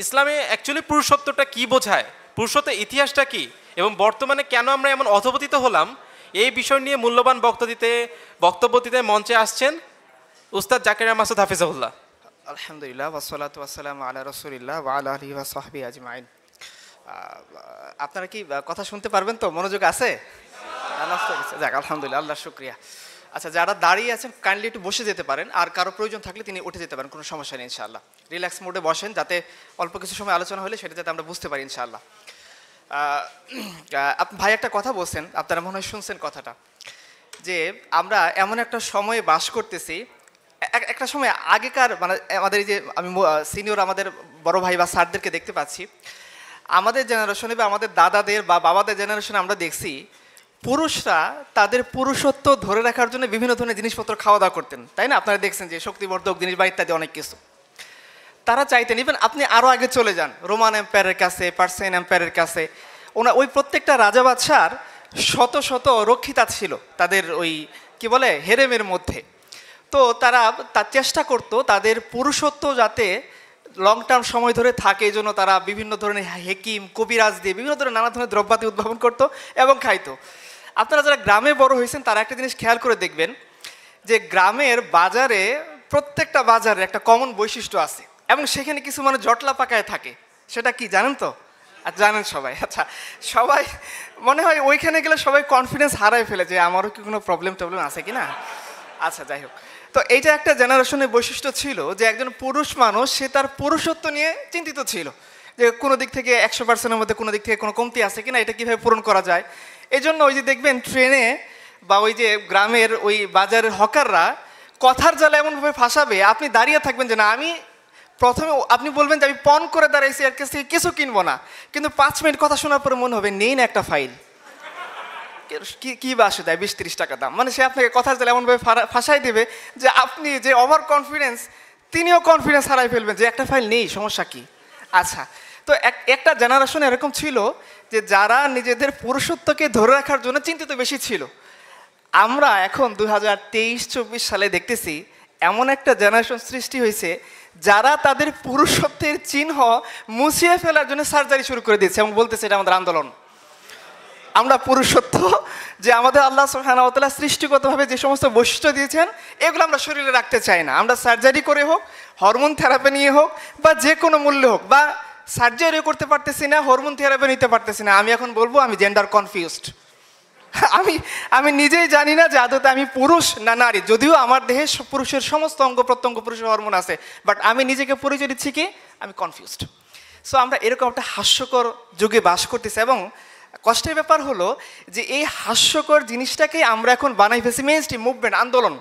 ইসলামে অ্যাকচুয়ালি পুরুষত্বটা কি বোঝায়, পুরুষত্বের ইতিহাসটা কি, এবং বর্তমানে কেন আমরা এমন অধপতিত হলাম, এই বিষয় নিয়ে মূল্যবান বক্তব্য দিতে মঞ্চে আসছেন উস্তাদ জাকির মাসুদ হাফিজাহুল্লাহ। আলহামদুলিল্লাহ ওয়াসসালাতু ওয়াসসালামু আলা রাসূলিল্লাহ ওয়া আলা আলিহি ওয়া সাহবিহি আজমাইন। আপনারা কি কথা শুনতে পারবেন তো? মনোযোগ আছে? যাক আলহামদুলিল্লাহ, আল্লাহর শুকরিয়া। আচ্ছা, যারা দাঁড়িয়ে আছেন কাইন্ডলি একটু বসে যেতে পারেন, আর কারো প্রয়োজন থাকলে তিনি উঠে যেতে পারেন, কোনো সমস্যা নেই ইনশাআল্লাহ। রিল্যাক্স মোডে বসেন, যাতে অল্প কিছু সময় আলোচনা হলে সেটা যাতে আমরা বুঝতে পারি ইনশাআল্লাহ। ভাই একটা কথা বলছেন, আপনারা মনে হয় শুনছেন কথাটা, যে আমরা এমন একটা সময়ে বাস করতেছি, একটা সময় আগেকার মানে আমাদের এই যে আমি সিনিয়র আমাদের বড় ভাই বা স্যারদেরকে দেখতে পাচ্ছি, আমাদের জেনারেশনে বা আমাদের দাদাদের বা বাবাদের জেনারেশনে আমরা দেখছি পুরুষরা তাদের পুরুষত্ব ধরে রাখার জন্য বিভিন্ন ধরনের জিনিসপত্র খাওয়া দাওয়া করতেন, তাই না? আপনারা দেখছেন যে শক্তিবর্ধক জিনিস বা ইত্যাদি অনেক কিছু তারা চাইতেন। ইভেন আপনি আরও আগে চলে যান রোমান এম্পায়ারের কাছে, পার্সিয়ান এম্পায়ারের কাছে, ওই প্রত্যেকটা রাজা বাদশার শত শত রক্ষিতা ছিল তাদের ওই কি বলে হেরেমের মধ্যে। তো তারা চেষ্টা করতো তাদের পুরুষত্ব যাতে লং টার্ম সময় ধরে থাকে, এই জন্য তারা বিভিন্ন ধরনের হেকিম কবিরাজ দিয়ে বিভিন্ন ধরনের নানা ধরনের দ্রব্যাদি উদ্ভাবন করতো এবং খাইতো। আপনারা যারা গ্রামে বড় হয়েছেন তারা একটা জিনিস খেয়াল করে দেখবেন যে গ্রামের বাজারে প্রত্যেকটা বাজারে একটা কমন বৈশিষ্ট্য আছে, এবং সেখানে কিছু মানুষ জটলা পাকায় থাকে। সেটা কি জানেন তো? আর জানেন সবাই? আচ্ছা, সবাই মনে হয় ওইখানে গেলে সবাই কনফিডেন্স হারায় ফেলে যে আমারও কি কোনো প্রবলেম আছে কি না। আচ্ছা, যাই হোক, তো এইটা একটা জেনারেশনের বৈশিষ্ট্য ছিল যে একজন পুরুষ মানুষ সে তার পুরুষত্ব নিয়ে চিন্তিত ছিল, যে কোনো দিক থেকে 100%-এর মধ্যে কোনো দিক থেকে কোনো কমতি আছে কিনা, এটা কীভাবে পূরণ করা যায়। এই জন্য ওই যে দেখবেন ট্রেনে বা ওই যে গ্রামের ওই বাজারের হকাররা কথার জালে এমনভাবে ফাঁসাবে, আপনি দাঁড়িয়ে থাকবেন যে না, আমি প্রথমে আপনি বলবেন যে আমি পণ করে দাঁড়াইছি, এর কাছ থেকে কিছু কিনবো না, কিন্তু 5 মিনিট কথা শোনার পরে মনে হবে নেই না একটা ফাইল, কি বাসে দেয় 20-30 টাকা দাম, মানে সে আপনাকে কথার জালে এমনভাবে ফাঁসাই দেবে যে আপনি যে ওভার কনফিডেন্স, তিনিও কনফিডেন্স হারাই ফেলবেন যে একটা ফাইল নেই, সমস্যা কি। আচ্ছা, তো একটা জেনারেশন এরকম ছিল যে যারা নিজেদের পুরুষত্বকে ধরে রাখার জন্য চিন্তিত বেশি ছিল। আমরা এখন 2023-24 সালে দেখতেছি এমন একটা জেনারেশন সৃষ্টি হয়েছে যারা তাদের পুরুষত্বের চিহ্ন মুছিয়ে ফেলার জন্য সার্জারি শুরু করে দিয়েছে এবং বলতেছে এটা আমাদের আন্দোলন। আমরা পুরুষত্ব যে আমাদের আল্লাহ সুবহানাহু ওয়া তাআলা সৃষ্টিগতভাবে যে সমস্ত বৈশিষ্ট্য দিয়েছেন এগুলো আমরা শরীরে রাখতে চাই না। আমরা সার্জারি করে হোক, হরমোন থেরাপি নিয়ে হোক, বা যে কোনো মূল্যে হোক, বা সার্জারিও করতে পারতেছি না, হরমোন থেরাপি নিতে পারতেছি না, আমি এখন বলবো আমি জেন্ডার কনফিউজড। আমি নিজেই জানি না যে আদতে আমি পুরুষ না নারী, যদিও আমার দেহে পুরুষের সমস্ত অঙ্গ প্রত্যঙ্গ পুরুষের হরমোন আছে, বাট আমি নিজেকে পরিচয় দিচ্ছি কি আমি কনফিউজড। সো আমরা এরকম একটা হাস্যকর যুগে বাস করতেছি, এবং কষ্টের ব্যাপার হলো যে এই হাস্যকর জিনিসটাকেই আমরা এখন বানাই ফেলছি মেইনস্ট্রিম মুভমেন্ট, আন্দোলন।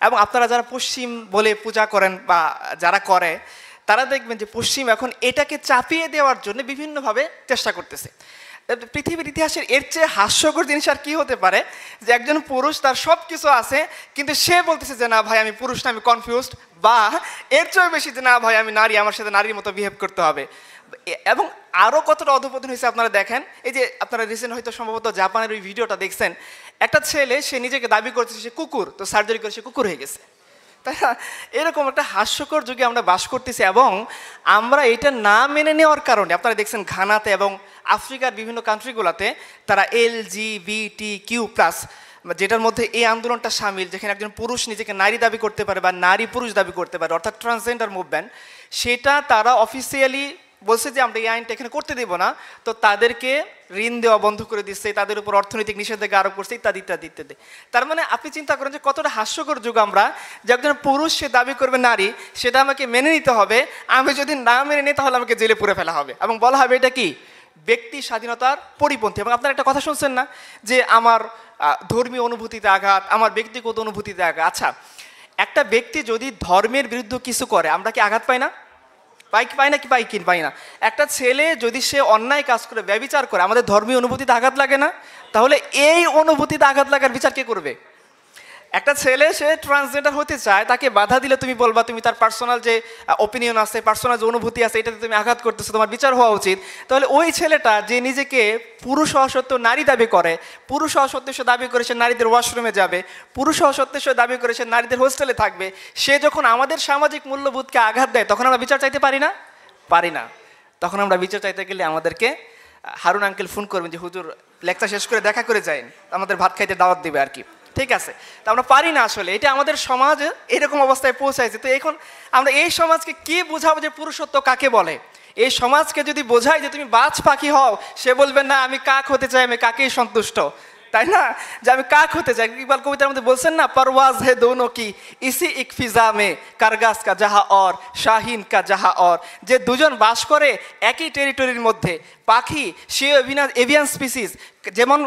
এবং আপনারা যারা পশ্চিম বলে পূজা করেন বা যারা করে তারা দেখবেন যে পশ্চিম এখন এটাকে চাপিয়ে দেওয়ার জন্য বিভিন্নভাবে চেষ্টা করতেছে। পৃথিবীর ইতিহাসের এর চেয়ে হাস্যকর জিনিস আর কি হতে পারে যে একজন পুরুষ তার সব কিছু আছে কিন্তু সে বলতেছে যে না ভাই আমি পুরুষ না, আমি কনফিউজড, বা এর চেয়ে বেশি যে না ভাই আমি নারী, আমার সাথে নারীর মতো বিহেভ করতে হবে। এবং আরও কতটা অধপতন হয়েছে আপনারা দেখেন, এই যে আপনারা রিসেন্ট হয়তো সম্ভবত জাপানের ওই ভিডিওটা দেখছেন, একটা ছেলে সে নিজেকে দাবি করছে সে কুকুর, তো সার্জারি করে সে কুকুর হয়ে গেছে, তাই না? এরকম একটা হাস্যকর যুগে আমরা বাস করতেছি, এবং আমরা এটা না মেনে নেওয়ার কারণে আপনারা দেখছেন ঘানাতে এবং আফ্রিকার বিভিন্ন কান্ট্রিগুলোতে তারা LGBTQ+, যেটার মধ্যে এই আন্দোলনটা সামিল, যেখানে একজন পুরুষ নিজেকে নারী দাবি করতে পারে বা নারী পুরুষ দাবি করতে পারে, অর্থাৎ ট্রান্সজেন্ডার মুভমেন্ট, সেটা তারা অফিসিয়ালি বলছে যে আমরা এই আইনটা এখানে করতে দেব না, তো তাদেরকে ঋণ দেওয়া বন্ধ করে দিচ্ছে, তাদের উপর অর্থনৈতিক নিষেধাজ্ঞা আরোপ করছে, ইত্যাদি ইত্যাদি ইত্যাদি। তার মানে আপনি চিন্তা করেন যে কতটা হাস্যকর যুগ আমরা, যে একজন পুরুষ সে দাবি করবে নারী, সেটা আমাকে মেনে নিতে হবে, আমি যদি না মেনে নিই তাহলে আমাকে জেলে পুরে ফেলা হবে এবং বলা হবে এটা কি ব্যক্তি স্বাধীনতার পরিপন্থী। এবং আপনারা একটা কথা শুনছেন না যে আমার ধর্মীয় অনুভূতিতে আঘাত, আমার ব্যক্তিগত অনুভূতিতে আঘাত। আচ্ছা, একটা ব্যক্তি যদি ধর্মের বিরুদ্ধে কিছু করে আমরা কি আঘাত পাই না? পাই না কি পাই না? একটা ছেলে যদি সে অন্যায় কাজ করে, ব্যভিচার করে, আমাদের ধর্মীয় অনুভূতিতে আঘাত লাগে না? তাহলে এই অনুভূতিতে আঘাত লাগার বিচার কে করবে? একটা ছেলে সে ট্রান্সজেন্ডার হতে চায়, তাকে বাধা দিলে তুমি বলবা তুমি তার পার্সোনাল যে ওপিনিয়ন আছে, পার্সোনাল যে অনুভূতি আছে, এটাতে তুমি আঘাত করতেছো, তোমার বিচার হওয়া উচিত। তাহলে ওই ছেলেটা যে নিজেকে পুরুষ হওয়া সত্ত্বেও নারী দাবি করে, পুরুষ হওয়া সত্ত্বেও সে দাবি করে সে নারীদের ওয়াশরুমে যাবে, পুরুষ হওয়া সত্ত্বেও সে দাবি করে সে নারীদের হোস্টেলে থাকবে, সে যখন আমাদের সামাজিক মূল্যবোধকে আঘাত দেয় তখন আমরা বিচার চাইতে পারি না? পারি না। তখন আমরা বিচার চাইতে গেলে আমাদেরকে হারুন আঙ্কেল ফোন করবেন যে হুজুর লেকচার শেষ করে দেখা করে যাইন, আমাদের ভাত খাইতে দাওয়াত দিবে আর কি। ঠিক আছে, তো আমরা পারি না আসলে, এটা আমাদের সমাজ এরকম অবস্থায় পৌঁছাইছে। তো এখন আমরা এই সমাজকে কি বোঝাবো যে পুরুষত্ব কাকে বলে? এই সমাজকে যদি বোঝাই যে তুমি বাজ পাখি হও, সে বলবে না আমি কাক হতে চাই, আমি কাকেই সন্তুষ্ট, তাই না? যে আমি কাক হতে চাই। ইকবাল কবিতার মধ্যে বলছেন না, পরওয়াজ হে দোনো কি ইসি এক ফিজা মে, কারগাস কা জাহা অর শাহিন কা জাহা অর। যে দুজন বাস করে একই টেরিটরির মধ্যে, পাখি সে এভিয়ান স্পিসিস, যেমন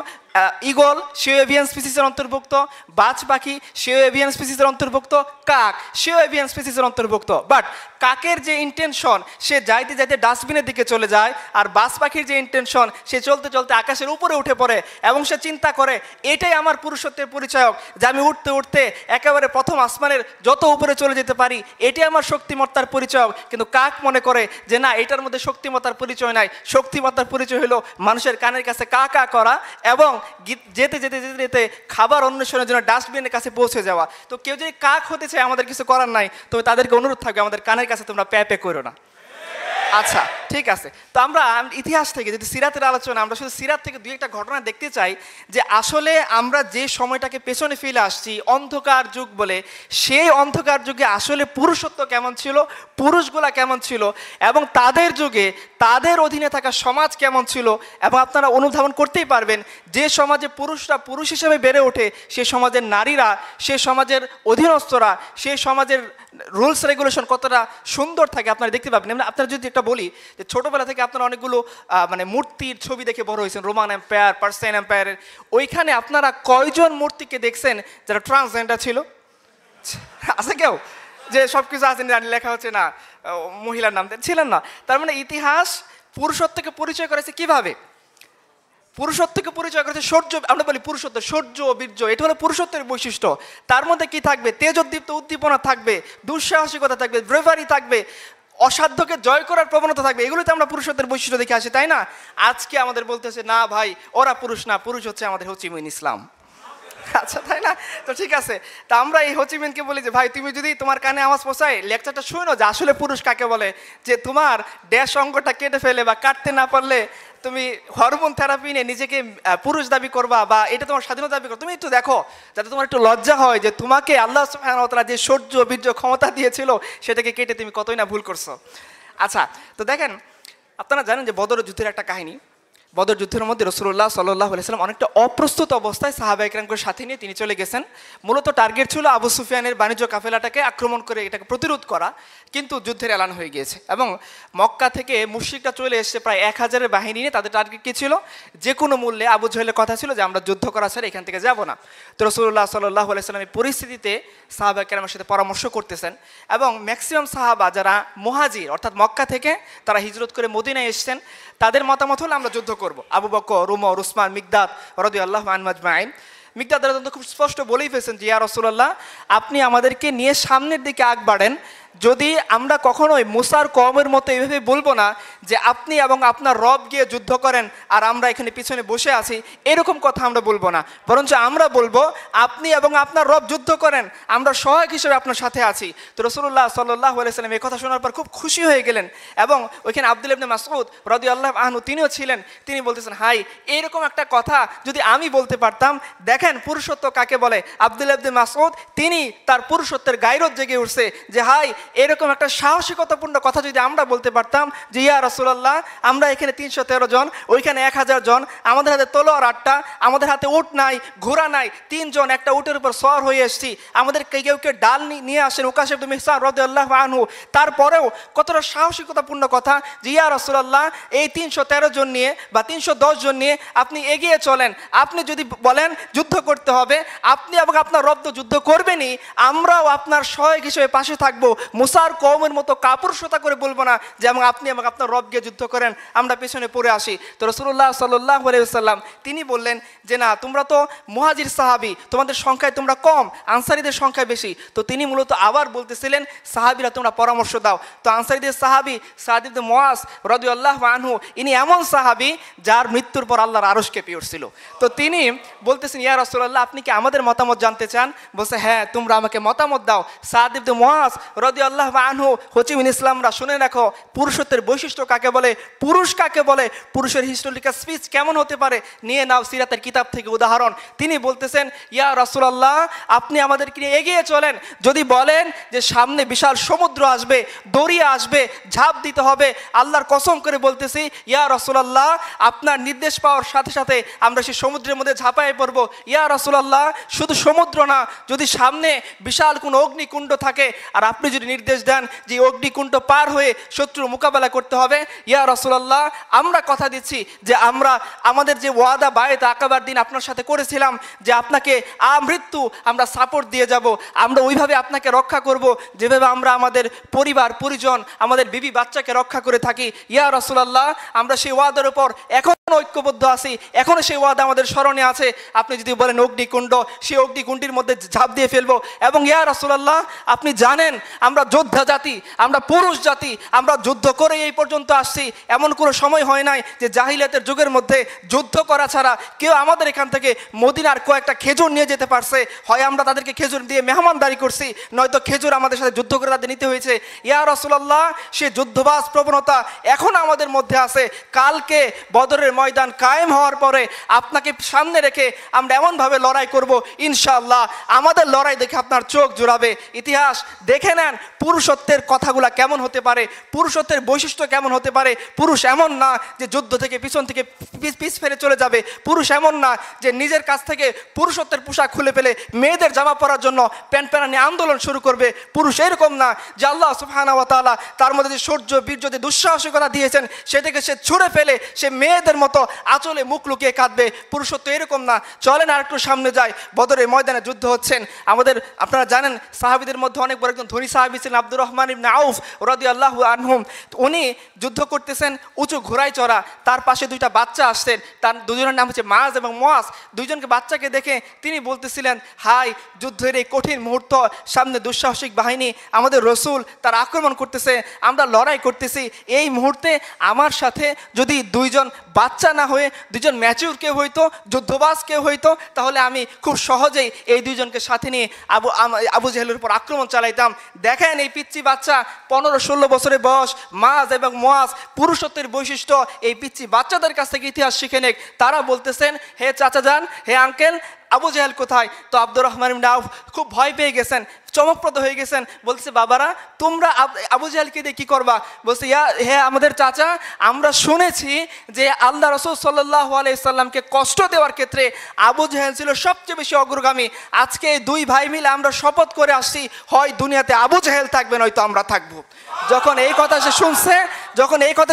ইগল সেও এভিয়ান স্পিসিসের অন্তর্ভুক্ত, বাজ পাখি সেও এভিয়ান স্পিসিসের অন্তর্ভুক্ত, কাক সেও এভিয়ান স্পিসিসের অন্তর্ভুক্ত। বাট কাকের যে ইন্টেনশন, সে যাইতে যাইতে ডাস্টবিনের দিকে চলে যায়, আর বাজ পাখির যে ইন্টেনশন, সে চলতে চলতে আকাশের উপরে উঠে পড়ে এবং সে চিন্তা করে এটাই আমার পুরুষত্বের পরিচয়ক, যে আমি উঠতে উঠতে একেবারে প্রথম আসমানের যত উপরে চলে যেতে পারি, এটাই আমার শক্তিমত্তার পরিচয়ক। কিন্তু কাক মনে করে যে না, এটার মধ্যে শক্তিমত্তার পরিচয় নাই, শক্তিমত্তার পরিচয় হলো মানুষের কানের কাছে কা কা করা এবং যেতে যেতে যেতে যেতে খাবার অন্বেষণের জন্য ডাস্টবিনের কাছে পৌঁছে যাওয়া। তো কেউ যদি কাক হতে চায়, আমাদের কিছু করার নাই, তবে তাদেরকে অনুরোধ থাকবে আমাদের কানের কাছে তোমরা প্যা প্যা করো না। আচ্ছা ঠিক আছে, তো আমরা ইতিহাস থেকে যদি সিরাতের আলোচনা, আমরা শুধু সিরাত থেকে দুই একটা ঘটনা দেখতে চাই যে আসলে আমরা যে সময়টাকে পেছনে ফেলে আসছি অন্ধকার যুগ বলে, সেই অন্ধকার যুগে আসলে পুরুষত্ব কেমন ছিল, পুরুষগুলা কেমন ছিল, এবং তাদের যুগে তাদের অধীনে থাকা সমাজ কেমন ছিল। এবং আপনারা অনুধাবন করতেই পারবেন যে সমাজে পুরুষরা পুরুষ হিসেবে বেড়ে ওঠে, সে সমাজের নারীরা, সে সমাজের অধীনস্থরা, সে সমাজের রুলস রেগুলেশন কতটা সুন্দর থাকে আপনারা দেখতে পাবেন। আপনারা যদি একটা বলি যে ছোটোবেলা থেকে আপনারা অনেকগুলো মানে মূর্তির ছবি দেখে বড় হয়েছেন, রোমান এম্পায়ার, পার্সিয়ান এম্পায়ারের, ওইখানে আপনারা কয়জন মূর্তিকে দেখছেন যারা ট্রান্সজেন্ডার ছিল? আছে কেউ? যে সব কিছু আছে লেখা হচ্ছে না মহিলার নাম ছিলেন না। তার মানে ইতিহাস পুরুষত্বকে পরিচয় করেছে কিভাবে? পুরুষত্বকে পরিচয় করেছে সৌর্য। আমরা বলি পুরুষত্ব সৌর্য বীর্য, এটা হলো পুরুষত্বের বৈশিষ্ট্য। তার মধ্যে কি থাকবে? তেজোদ্দীপ্ত উদ্দীপনা থাকবে, দুঃসাহসিকতা থাকবে, ব্রেভারি থাকবে, অসাধ্যকে জয় করার প্রবণতা থাকবে। এগুলোতে আমরা পুরুষত্বের বৈশিষ্ট্য দেখে আসি, তাই না? আজকে আমাদের বলতেছে না ভাই ওরা পুরুষ না, পুরুষ হচ্ছে আমাদের হো চি মিন ইসলাম। আচ্ছা তাই না? তো ঠিক আছে, তা আমরা এই হো চি মিনকে বলি যে ভাই তুমি যদি তোমার কানে আওয়াজ পৌঁছায় লেকচারটা শুনো যে আসলে পুরুষ কাকে বলে, যে তোমার ড্যাশ অঙ্গটা কেটে ফেলে বা কাটতে না পারলে তুমি হরমোন থেরাপি নিয়ে নিজেকে পুরুষ দাবি করবা, বা এটা তোমার স্বাধীনতা দাবি করো। তুমি একটু দেখো যাতে তোমার একটু লজ্জা হয় যে তোমাকে আল্লাহ সুবহানাহু ওয়া তাআলা যে সৌর্য বীর্য ক্ষমতা দিয়েছিল সেটাকে কেটে তুমি কতই না ভুল করছো। আচ্ছা, তো দেখেন আপনারা জানেন যে বদর যুদ্ধের একটা কাহিনী। বদর যুদ্ধের মধ্যে রাসূলুল্লাহ সাল্লাল্লাহু আলাইহি ওয়াসাল্লাম অনেকটা অপ্রস্তুত অবস্থায় সাহাবায়ে কেরামকে সাথে নিয়ে তিনি চলে গেছেন। মূলত টার্গেট ছিল আবু সুফিয়ানের বাণিজ্য কাফেলাটাকে আক্রমণ করে এটাকে প্রতিরোধ করা, কিন্তু যুদ্ধের এলান হয়ে গিয়েছে এবং মক্কা থেকে মুশরিকরা চলে এসেছে প্রায় 1000-এর বাহিনী নিয়ে। তাদের টার্গেট কী ছিল? যে কোনো মূল্যে, আবু জহেলের কথা ছিল যে আমরা যুদ্ধ করা ছাড়া এখান থেকে যাব না। তো রাসূলুল্লাহ সাল্লাল্লাহু আলাইহি ওয়াসাল্লাম এই পরিস্থিতিতে সাহাবায়ে কেরামের সাথে পরামর্শ করতেছেন এবং ম্যাক্সিমাম সাহাবা যারা মুহাজির অর্থাৎ মক্কা থেকে তারা হিজরত করে মদিনায় এসেছেন, তাদের মতামত হলো আমরা যুদ্ধ করব। আবু বকর, উমর, উসমান, মিকদাদ রাদিয়াল্লাহু আনহুম আজমাইন। মিকদাদ রাদিয়াল্লাহু খুব স্পষ্ট বলেই ফেলছেন যে ইয়া রাসূলুল্লাহ আপনি আমাদেরকে নিয়ে সামনের দিকে আগ বাড়েন, যদি আমরা কখনোই মুসার কওমের মতো এইভাবে বলবো না যে আপনি এবং আপনার রব গিয়ে যুদ্ধ করেন আর আমরা এখানে পিছনে বসে আছি, এরকম কথা আমরা বলবো না, বরঞ্চ আমরা বলবো আপনি এবং আপনার রব যুদ্ধ করেন, আমরা সহায়ক হিসেবে আপনার সাথে আছি। তো রাসূলুল্লাহ সাল্লাল্লাহু আলাইহি ওয়াসাল্লাম এই কথা শোনার পর খুব খুশি হয়ে গেলেন এবং ওইখানে আব্দুল্লাহ ইবনে মাসউদ রাদিয়াল্লাহু আনহু তিনিও ছিলেন। তিনি বলতেছেন হাই এরকম একটা কথা যদি আমি বলতে পারতাম। দেখেন পুরুষত্ব কাকে বলে। আব্দুল্লাহ ইবনে মাসউদ তিনি তার পুরুষত্বের গায়রত জেগে উঠছে যে হাই এরকম একটা সাহসিকতাপূর্ণ কথা যদি আমরা বলতে পারতাম যে ইয়া রাসূলুল্লাহ আমরা এখানে 313 জন, ওইখানে 1000 জন, আমাদের হাতে তলোয়ার 8টা, আমাদের হাতে উট নাই, ঘোড়া নাই, 3 জন একটা উটের উপর সওয়ার হয়ে এসেছি, আমাদের কেউ কেউ ডাল নিয়ে আসেন উকাশ ইবনে মিহসান রাদিয়াল্লাহু আনহু, তারপরেও কতটা সাহসিকতাপূর্ণ কথা যে ইয়া রাসূলুল্লাহ এই 313 জন নিয়ে বা 310 জন নিয়ে আপনি এগিয়ে চলেন, আপনি যদি বলেন যুদ্ধ করতে হবে আপনি এবং আপনার রব তো যুদ্ধ করবেনই, আমরাও আপনার সহায়ক হিসেবে পাশে থাকবো, মুসার কওমের মতো কাপুরুষতা করে বলবো না যে এবং আপনি এবং আপনার রব গিয়ে যুদ্ধ করেন আমরা পেছনে পড়ে আসি। তো রাসূলুল্লাহ সাল্লাল্লাহু আলাইহি ওয়াসাল্লাম তিনি বললেন যে না তোমরা তো মুহাজির সাহাবী, তোমাদের সংখ্যায় তোমরা কম, আনসারীদের সংখ্যা বেশি। তো তিনি মূলত আবার বলতেছিলেন সাহাবীরা তোমরা পরামর্শ দাও। তো আনসারীদের সাহাবী সাদ ইবনে মুআজ রাদিয়াল্লাহু আনহু ইনি এমন সাহাবী যার মৃত্যুর পর আল্লাহর আরশ কেঁপে উঠছিল। তো তিনি বলতেছেন ইয়া রাসূলুল্লাহ আপনি কি আমাদের মতামত জানতে চান? বলছে হ্যাঁ তোমরা আমাকে মতামত দাও। সাদ ইবনে মুআজ রাদিয়াল্লাহু আনহু, হচিমিন ইসলামরা শুনে রাখো পুরুষত্বের বৈশিষ্ট্য কাকে বলে, পুরুষ কাকে বলে, পুরুষের হিস্টোরিক্যাল স্পিচ কেমন হতে পারে। নিয়ে নাও সিরাতের কিতাব থেকে উদাহরণ। তিনি বলতেছেন, ইয়া রাসূলুল্লাহ, আপনি আমাদেরকে নিয়ে এগিয়ে চলেন। যদি বলেন যে সামনে বিশাল সমুদ্র আসবে, দরিয়া আসবে, ঝাঁপ দিতে হবে, আল্লাহর কসম করে বলতেছি ইয়া রাসূলুল্লাহ, আপনার নির্দেশ পাওয়ার সাথে সাথে আমরা সেই সমুদ্রের মধ্যে ঝাঁপায়ে পড়বো। ইয়া রাসূলুল্লাহ, শুধু সমুদ্র না, যদি সামনে বিশাল কোনো অগ্নিকুণ্ড থাকে আর আপনি যদি নির্দেশ দেন যে অগ্নিকুণ্ড পার হয়ে শত্রুর মোকাবেলা করতে হবে, ইয়া রাসূলুল্লাহ, আমরা কথা দিচ্ছি যে আমরা আমাদের যে ওয়াদা বায়েত আকাবার দিন আপনার সাথে করেছিলাম যে আপনাকে আমৃত্যু আমরা সাপোর্ট দিয়ে যাব, আমরা ওইভাবে আপনাকে রক্ষা করব যেভাবে আমরা আমাদের পরিবার পরিজন, আমাদের বিবি বাচ্চাকে রক্ষা করে থাকি। ইয়া রাসূলুল্লাহ, আমরা সেই ওয়াদার উপর এখন ঐক্যবদ্ধ আছি, এখনো সেই ওয়াদা আমাদের স্মরণে আছে। আপনি যদি বলেন অগ্নিকুণ্ড, সেই অগ্নিকুণ্ডের মধ্যে ঝাঁপ দিয়ে ফেলবো। এবং ইয়া রাসূলুল্লাহ, আপনি জানেন আমরা যোদ্ধা জাতি, আমরা পুরুষ জাতি, আমরা যুদ্ধ করে এই পর্যন্ত আসছি। এমন কোনো সময় হয় নাই যে জাহিলিয়াতের যুগের মধ্যে যুদ্ধ করা ছাড়া কেউ আমাদের এখান থেকে মদিনার কয়েকটা খেজুর নিয়ে যেতে পারছে। হয় আমরা তাদেরকে খেজুর দিয়ে মেহমানদারি করছি, নয়তো খেজুর আমাদের সাথে যুদ্ধ করে তাদের নিতে হয়েছে। ইয়া রাসূলুল্লাহ, সে যুদ্ধবাজ প্রবণতা এখন আমাদের মধ্যে আছে। কালকে বদরের ময়দান কায়েম হওয়ার পরে আপনাকে সামনে রেখে আমরা এমনভাবে লড়াই করব, ইনশাআল্লাহ আমাদের লড়াই দেখে আপনার চোখ জুড়াবে। ইতিহাস দেখে নেন পুরুষত্বের কথাগুলা কেমন হতে পারে, পুরুষত্বের বৈশিষ্ট্য কেমন হতে পারে। পুরুষ এমন না যে যুদ্ধ থেকে পিছন থেকে পিছ ফেরে চলে যাবে। পুরুষ এমন না যে নিজের কাছ থেকে পুরুষত্বের পোশাক খুলে ফেলে মেয়েদের জামা পরার জন্য প্যান্ট প্যারা নিয়ে আন্দোলন শুরু করবে। পুরুষ এরকম না যে আল্লাহ সুবহানাহু ওয়া তাআলা তার মধ্যে যে শৌর্য বীর্য যে দুঃসাহসিকতা দিয়েছেন সেটাকে সে ছুঁড়ে ফেলে সে মেয়েদের মতো আঁচলে মুখ লুকিয়ে কাঁদবে। পুরুষত্ব এরকম না। চলেন আর একটু সামনে যাই। বদরের ময়দানে যুদ্ধ হচ্ছেন। আমাদের আপনারা জানেন সাহাবীদের মধ্যে অনেক বড় একজন ধনী সাহাবী ছিলেন আব্দুর রহমান ইবনে আউফ রাদিয়াল্লাহু আনহুম। উনি যুদ্ধ করতেছেন উঁচু ঘোড়ায় চড়া, তার পাশে দুইটা বাচ্চা আসছেন, তার দুজনের নাম হচ্ছে মাজ এবং মুয়াজ। দুইজনকে বাচ্চাকে দেখে তিনি বলতেছিলেন, হাই যুদ্ধের এই কঠিন মুহূর্ত, সামনে দুঃসাহসিক বাহিনী আমাদের রসুল তার আক্রমণ করতেছে, আমরা লড়াই করতেছি। এই মুহূর্তে আমার সাথে যদি দুইজন বাচ্চা না হয়ে দুইজন ম্যাচিউর কেউ হইতো, যুদ্ধবাজ কেউ হইতো, তাহলে আমি খুব সহজেই এই দুইজনকে সাথে নিয়ে আবু জেহেলের উপর আক্রমণ চালাইতাম। দেখেন এই পিচ্চি বাচ্চা 15-16 বছরের বয়স, মাজ এবং মুয়াজ পুরুষত্বের বৈশিষ্ট্য এই পিচ্চি বাচ্চাদের কাছ থেকে ইতিহাস শিখে নেক। তারা বলতেছেন, হে চাচা যান, হে আঙ্কেল, আবু জেহেল কোথায়? তো আব্দুর রহমান ইবনে আউফ খুব ভয় পেয়ে গেছেন, চমকপ্রদ হয়ে গেছেন। বলছে, বাবারা তোমরা আবু জেহেলকে দিয়ে কী করবা? বলছে, হে আমাদের চাচা, আমরা শুনেছি যে আল্লাহ রাসূল সাল্লাল্লাহু আলাইহি সাল্লামকে কষ্ট দেওয়ার ক্ষেত্রে আবু জেহেল ছিল সবচেয়ে বেশি অগ্রগামী। আজকে এই দুই ভাই মিলে আমরা শপথ করে আসছি, হয় দুনিয়াতে আবু জেহেল থাকবে নয়তো আমরা থাকবো। যখন এই কথা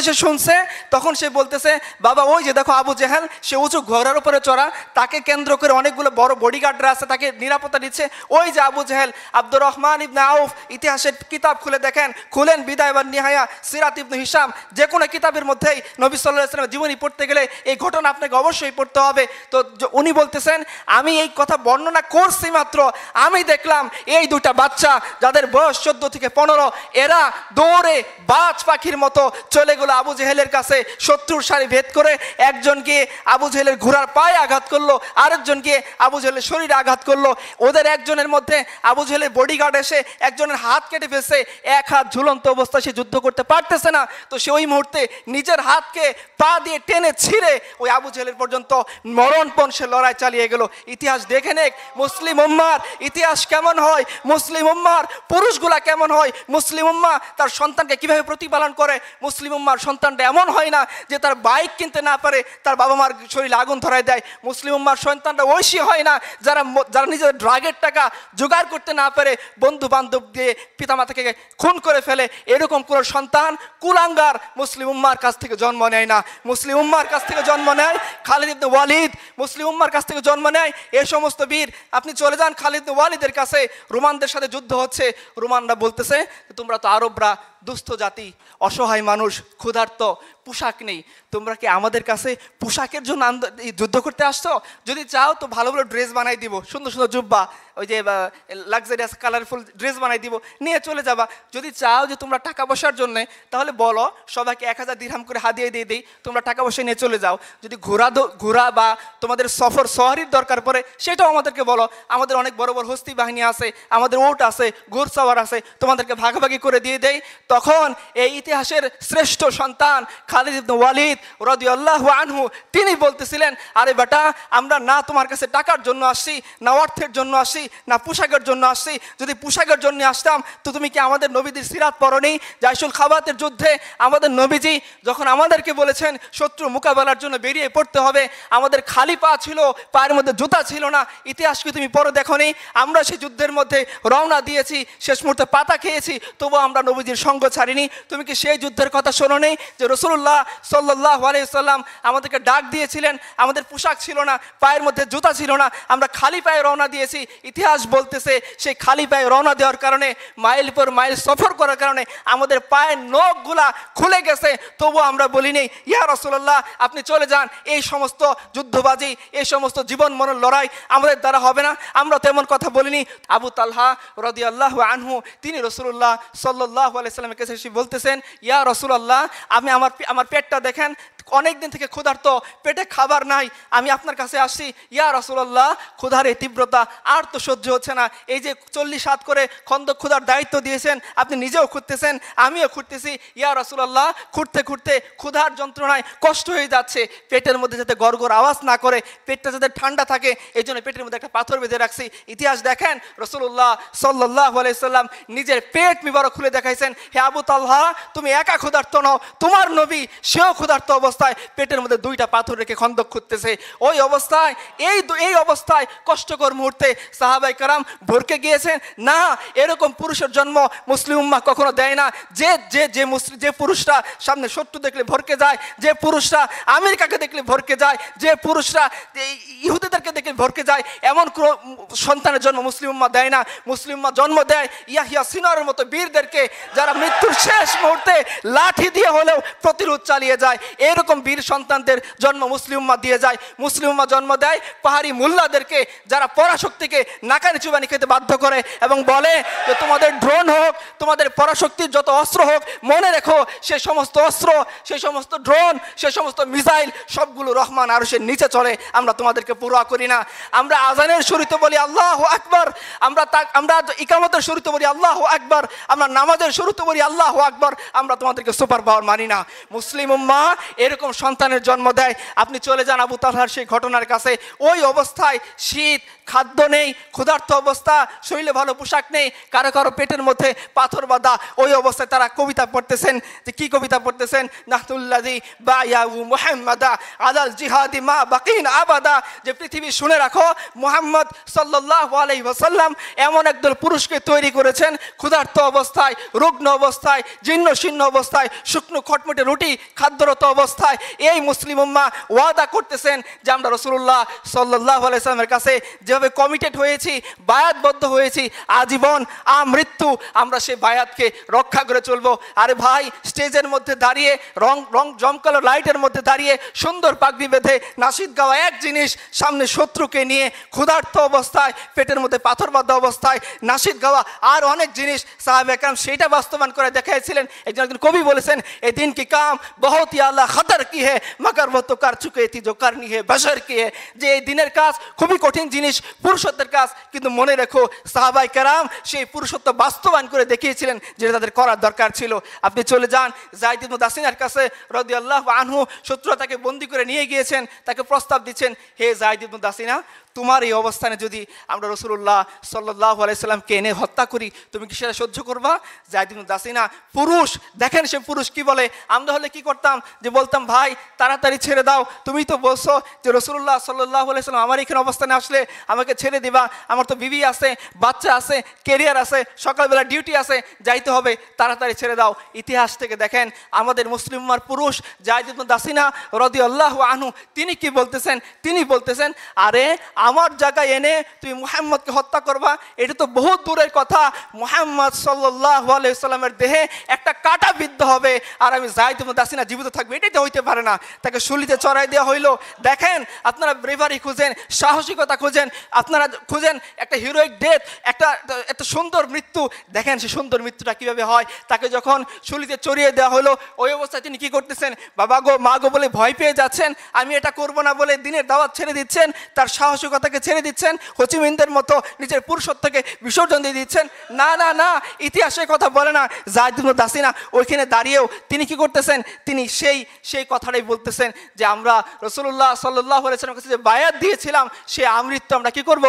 সে শুনছে তখন সে বলতেছে, বাবা ওই যে দেখো আবু জেহেল, সে উঁচু ঘোড়ার উপরে চড়া, তাকে কেন্দ্র করে অনেকগুলো বড় বডিগার্ডরা আছে, তাকে নিরাপত্তা দিচ্ছে। ওই যে আবু জেহেল। আব্দুর রহমান ইবনে আউফ ইতিহাসের কিতাব খুলে দেখেন, খুলেন বিদায় বা নিহায়া, সিরাত ইবনে হিশাম, যে কোনো কিতাবের মধ্যেই নবী সাল্লাল্লাহু আলাইহি ওয়াসাল্লামের জীবনী পড়তে গেলে এই ঘটনা আপনাকে অবশ্যই পড়তে হবে। তো উনি বলতেছেন, আমি এই কথা বর্ণনা করছি মাত্র, আমি দেখলাম এই দুটা বাচ্চা যাদের বয়স 14 থেকে 15, এরা দৌড়ে বাজ পাখির মতো চলে গেল আবু জেহেলের কাছে। শত্রুর সারি ভেদ করে একজন গিয়ে আবু জেহেলের ঘোড়ার পায়ে আঘাত করলো, আরেকজন গিয়ে আবু জেহেলের শরীরে আঘাত করলো। ওদের একজনের মধ্যে আবু জেহেলের বডিগার্ড এসে একজনের হাত কেটে ফেলছে, এক হাত ঝুলন্ত অবস্থায় সে যুদ্ধ করতে পারতেছে না। তো সে ওই মুহূর্তে নিজের হাতকে পা দিয়ে টেনে ছিঁড়ে ওই আবু জেহেলের পর্যন্ত মরণপণ সে লড়াই চালিয়ে গেল। ইতিহাস দেখে নেক মুসলিম উম্মার ইতিহাস কেমন হয়, মুসলিম উম্মার পুরুষগুলা কেমন হয়, মুসলিম উম্মা তার সন্তানকে কিভাবে প্রতিপালন করে। মুসলিম উম্মার সন্তানটা এমন হয় না যে তার বাইক কিনতে না পারে তার বাবা মার শরীরে আগুন ধরায় দেয়। মুসলিম উম্মার সন্তানটা ঐশী হয় না যারা নিজের ড্রাগের টাকা জোগাড় করতে না পারে বন্ধু বান্ধব দিয়ে পিতামাতাকে খুন করে ফেলে। এরকম কোন সন্তান কুলাঙ্গার মুসলিম উম্মার কাছ থেকে জন্ম নেয় না। মুসলিম উম্মার কাছ থেকে জন্ম নেয় খালিদ ইবনে ওয়ালিদ, মুসলিম উম্মার কাছ থেকে জন্ম নেয় এই সমস্ত বীর। আপনি চলে যান খালিদ ইবনে ওয়ালিদের কাছে, রোমানদের সাথে যুদ্ধ হচ্ছে, রোমানরা বলতেছে তোমরা তো আরবরা দুস্থ জাতি, অসহায় মানুষ, ক্ষুধার্ত, পোশাক নেই, তোমরা কি আমাদের কাছে পোশাকের জন্য যুদ্ধ করতে আসছো? যদি চাও তো ভালো ভালো ড্রেস বানাই দিব, সুন্দর সুন্দর জুব্বা, ওই যে লাক্সারিয়াস কালারফুল ড্রেস বানাই দিব, নিয়ে চলে যাবা। যদি চাও যে তোমরা টাকা পয়সার জন্য, তাহলে বলো সবাইকে 1000 দিরহাম করে হাদিয়া দিয়ে দিই, তোমরা টাকা পয়সা নিয়ে চলে যাও। যদি ঘোরা বা তোমাদের সফর সওয়ারির দরকার পড়ে, সেটাও আমাদেরকে বলো। আমাদের অনেক বড় বড় হস্তি বাহিনী আছে, আমাদের ওট আছে, ঘোড়সাওয়ার আছে, তোমাদেরকে ভাগাভাগি করে দিয়ে দেয়। তখন এই ইতিহাসের শ্রেষ্ঠ সন্তান খালিদ ইবনে ওয়ালিদ রাদিয়াল্লাহু আনহু তিনি বলতেছিলেন, আরে বেটা, আমরা না তোমার কাছে টাকার জন্য আসছি, না অর্থের জন্য আসছি, না পোশাকের জন্য আসছি। যদি পোশাকের জন্য আসতাম তো তুমি কি আমাদের নবীদের সিরাত পড়নি? জাইশুল খাবাতের যুদ্ধে আমাদের নবীজি যখন আমাদেরকে বলেছেন শত্রু মোকাবেলার জন্য বেরিয়ে পড়তে হবে, আমাদের খালি পা ছিল, পায়ের মধ্যে জুতা ছিল না। ইতিহাস কি তুমি পড়ে দেখোনি? আমরা সেই যুদ্ধের মধ্যে রওনা দিয়েছি, শেষ মুহূর্তে পাতা খেয়েছি, তবুও আমরা নবীজির সঙ্গ ছাড়িনি। তুমি কি সেই যুদ্ধের কথা শোনো নেই যে রাসূলুল্লাহ সাল্লাল্লাহু আলাইহি সাল্লাম আমাদেরকে ডাক দিয়েছিলেন, আমাদের পোশাক ছিল না, পায়ের মধ্যে জুতা ছিল না, আমরা খালি পায়ে রওনা দিয়েছি। ইতিহাস বলতেছে সেই খালি পায়ে রওনা দেওয়ার কারণে, মাইল পর মাইল সফর করার কারণে আমাদের পায়ের নখগুলা খুলে গেছে, তবুও আমরা বলিনি ইয়া রাসূলুল্লাহ আপনি চলে যান, এই সমস্ত যুদ্ধবাজি, এই সমস্ত জীবন মরণ লড়াই আমাদের দ্বারা হবে না। আমরা তেমন কথা বলিনি। আবু তালহা রাদিয়াল্লাহু আনহু তিনি রাসূলুল্লাহ সাল্লাল্লাহু আলাইহি সাল্লামের কাছে এসে বলতেছেন, ইয়া রাসূলুল্লাহ আমি আমার পেটটা দেখেন, অনেক দিন থেকে ক্ষুধার্ত, পেটে খাবার নাই, আমি আপনার কাছে আসছি। ইয়া রাসূলুল্লাহ ক্ষুধার এই তীব্রতা আর তো সহ্য হচ্ছে না। এই যে 40 হাত করে খন্দক ক্ষুধার দায়িত্ব দিয়েছেন, আপনি নিজেও খুঁড়তেছেন, আমিও খুঁড়তেছি। ইয়া রাসূলুল্লাহ খুঁড়তে খুঁড়তে ক্ষুধার যন্ত্রণায় কষ্ট হয়ে যাচ্ছে, পেটের মধ্যে যাতে গড়গড় আওয়াজ না করে, পেটটা যাতে ঠান্ডা থাকে, এই জন্য পেটের মধ্যে একটা পাথর বেঁধে রাখছি। ইতিহাস দেখেন রাসূলুল্লাহ সাল্লাল্লাহু আলাইহি সাল্লাম নিজের পেট মিবারক খুলে দেখাইছেন, হে আবু তালহা তুমি একা ক্ষুধার্ত নও, তোমার নবী সেও ক্ষুধার্ত অবস্থায় পেটের মধ্যে 2টা পাথর রেখে খন্দক খুঁড়তেছে। ওই অবস্থায় এই অবস্থায় কষ্টকর মুহূর্তে সাহাবাই কারাম ভরকে গিয়েছেন। না, এরকম পুরুষের জন্ম মুসলিম উম্মাহ কখনো দেয় না। যে পুরুষরা সামনে শত্রু দেখলে ভরকে যায়, যে পুরুষরা আমেরিকাকে দেখলে ভরকে যায়, যে পুরুষরা ইহুদিদেরকে দেখলে ভরকে যায়, এমন কোনো সন্তানের জন্ম মুসলিম উম্মাহ দেয় না। মুসলিম উম্মাহ জন্ম দেয় ইয়াহিয়া সিনারের মতো বীরদেরকে, যারা মৃত্যুর শেষ মুহূর্তে লাঠি দিয়ে হলেও প্রতিরোধ চালিয়ে যায়। এরকম বীর সন্তানদের জন্ম মুসলিম উম্মাহ দিয়ে যায়। মুসলিম উম্মাহ জন্ম দেয় পাহাড়ি মুল্লাদেরকে, যারা পরাশক্তিকে নাকানি চুবানি খেতে বাধ্য করে এবং বলে যে তোমাদের ড্রোন হোক, তোমাদের পরাশক্তির যত অস্ত্র হোক, মনে রেখো সে সমস্ত অস্ত্র, সে সমস্ত ড্রোন, সে সমস্ত মিসাইল সবগুলো রহমান আরশের নিচে চলে, আমরা তোমাদেরকে পুরোয়া করি না। আমরা আজানের শুরুতে বলি আল্লাহু আকবার, আমরা ইকামতের শুরুতে বলি আল্লাহু আকবার, আমরা নামাজের শুরুতে বলি আল্লাহু আকবার, আমরা তোমাদেরকে সুপার পাওয়ার মানি না। মুসলিম উম্মাহ এরকম সন্তানের জন্ম দেয়। আপনি চলে যান আবু তালহার সেই ঘটনার কাছে, ওই অবস্থায় শীত, খাদ্য নেই, ক্ষুধার্ত অবস্থা, শরীরে ভালো পোশাক নেই, কারো কারো পেটের মধ্যে পাথর বাঁধা। ওই অবস্থায় তারা কবিতা পড়তেছেন। যে কি কবিতা পড়তেছেন? নাহতুল্লাযী বায়াউ মুহাম্মাদা আলাল জিহাদি মা বাকিন আবাদা, যে পৃথিবী শুনে রাখো মুহাম্মদ সাল্লাল্লাহু আলাইহি ওয়াসাল্লাম এমন একদল পুরুষকে তৈরি করেছেন ক্ষুধার্ত অবস্থায়, রুগ্ন অবস্থায়, জীর্ণ শীর্ণ অবস্থায়, শুকনো খটমটে রুটি খাদ্যরত অবস্থায়। এই মুসলিম উম্মাহ ওয়াদা করতেছেন যে আমরা রাসূলুল্লাহ সাল্লাল্লাহু আলাইহি ওয়াসাল্লামের কাছে যেভাবে কমিটেড হয়েছি, বায়াতবদ্ধ হয়েছি, আজীবন আমৃত্যু আমরা সেই বায়াতকে রক্ষা করে চলবো। আরে ভাই, স্টেজের মধ্যে দাঁড়িয়ে রং জমকালো লাইটের মধ্যে দাঁড়িয়ে সুন্দর পাগড়ি বেঁধে নাশিদ গাওয়া এক জিনিস, সামনে শত্রুকে নিয়ে ক্ষুধার্ত অবস্থায়, পেটের মধ্যে পাথর বাঁধা অবস্থায় নাশিদ গাওয়া আর অনেক জিনিস সাহাবায়ে কেরাম সেইটা বাস্তবায়ন করে দেখাইছিলেন। একজন কবি বলেছেন, এ দিন কি কাম বহুত হি আলা খতর কি হে মগর वो तो कर चुके थी जो करनी है बशर की है। যে এই দিনের কাজ খুবই কঠিন জিনিস, পুরুষত্বের কাজ, কিন্তু মনে রেখো সাহাবায়ে কেরাম সেই পুরুষত্ব বাস্তবায়ন করে দেখিয়েছিলেন যেটা তাদের করার দরকার ছিল। আপনি চলে যান যায়েদ ইবনে দাসিনার কাছে রাদিয়াল্লাহু আনহু, শত্রুরা তাকে বন্দী করে নিয়ে গিয়েছেন, তাকে প্রস্তাব দিচ্ছেন, হে যায়েদ ইবনে দাসিনা, তোমার এই অবস্থানে যদি আমরা রাসূলুল্লাহ সাল্লাল্লাহু আলাইহি সাল্লামকে এনে হত্যা করি, তুমি কি সেটা সহ্য করবা? যায়েদ ইবনে দাসিনা পুরুষ, দেখেন সে পুরুষ কি বলে। আমরা হলে কি করতাম? যে বলতাম, ভাই তাড়াতাড়ি ছেড়ে দাও, তুমি তো বলছো যে রাসূলুল্লাহ সাল্লাল্লাহু আলাইহি সাল্লাম আমার এখানে অবস্থানে আসলে আমাকে ছেড়ে দিবা, আমার তো বিবি আছে, বাচ্চা আছে, ক্যারিয়ার আছে, সকালবেলা ডিউটি আছে, যাইতে হবে, তাড়াতাড়ি ছেড়ে দাও। ইতিহাস থেকে দেখেন আমাদের মুসলিম উম্মার পুরুষ যায়েদ ইবনে দাসিনা রাদিয়াল্লাহু আনহু তিনি কি বলতেছেন? তিনি বলতেছেন, আরে আমার জায়গায় এনে তুমি মুহাম্মদকে হত্যা করবা, এটা তো বহুত দূরের কথা। মুহাম্মদ সাল্লাল্লাহু আলাইহি সাল্লামের দেহে একটা কাঁটা বিদ্ধ হবে আর আমি যায়েদ ইবনে দাসিনা জীবিত থাকবে, এটাই তো হইতে পারে না। তাকে শুলিতে চড়াই দেওয়া হইলো। দেখেন, আপনারা ব্রেভারি খুঁজেন, সাহসিকতা খুঁজেন, আপনারা খুঁজেন একটা হিরোইক ডেথ, একটা সুন্দর মৃত্যু। দেখেন সে সুন্দর মৃত্যুটা কিভাবে হয়। তাকে যখন শুলিতে চড়িয়ে দেওয়া হলো, ওই অবস্থায় তিনি কি করতেছেন, বাবা গো মা গো বলে ভয় পেয়ে যাচ্ছেন, আমি এটা করব না বলে দিনের দাওয়াত ছেড়ে দিচ্ছেন, তার সাহসিকতাকে ছেড়ে দিচ্ছেন, হোচিমিনদের মতো নিজের পুরুষত্বকে বিসর্জন দিয়ে দিচ্ছেন। না না না, ইতিহাসে কথা বলে না। যায়েদ ইবনে দাসিনা ওইখানে দাঁড়িয়েও তিনি কি করতেছেন, তিনি সেই কথাটাই বলতেছেন যে আমরা রাসূলুল্লাহ সাল্লাল্লাহু আলাইহি ওয়াসাল্লামের কাছে যে বায়াত দিয়েছিলাম, সে আমৃত্যু আমরা কি করব।